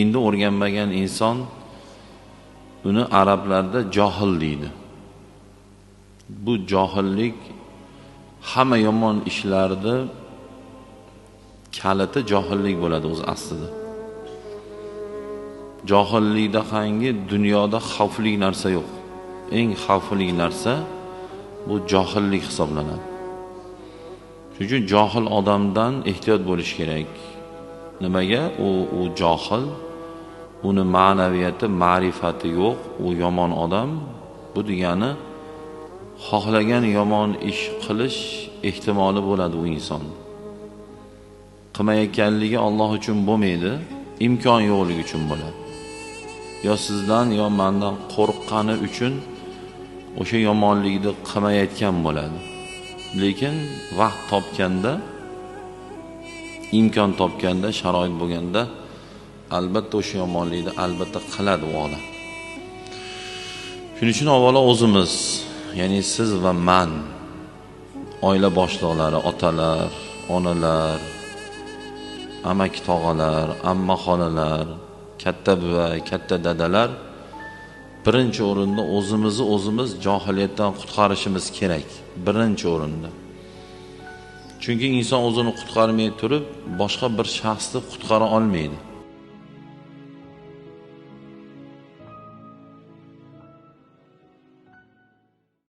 Endi o'rganmagan inson uni arablarda johil deydi. Bu johillik hamma yomon ishlarda kaliti johillik bo'ladi o'z aslida. Johillikda qangi dunyoda xavfli narsa yo'q. Eng xavfli narsa bu johillik hisoblanadi. Shuning uchun johil odamdan ehtiyot bo'lish kerak. Nimaga? U johil, uni ma'naviyati, ma'rifati yo'q, u yomon odam. Bu degani xohlagan yomon ish qilish ehtimoli bo'ladi u inson. Qilmayotganligi Alloh uchun bo'lmaydi, imkon yo'qligi uchun bo'ladi. Yo sizdan yo mendan qo'rqqani uchun o'sha yomonlikni qilmayotgan bo'ladi. Lekin vaqt topganda, imkon topganda, sharoit bo'lganda albatta o'sha yomonlikni albatta qiladi u odam. Shuning uchun avvalo o'zimiz, ya'ni siz va men, oila boshliqlari, otalar, onalar, amaki tog'alar, amma xolalar, katta buva, katta dadalar birinchi o'rinda o'zimiz johiliyatdan qutqarishimiz kerak. Birinchi o'rinda. Chunki inson o'zini qutqarmay turib boshqa bir shaxsni qutqara olmaydi.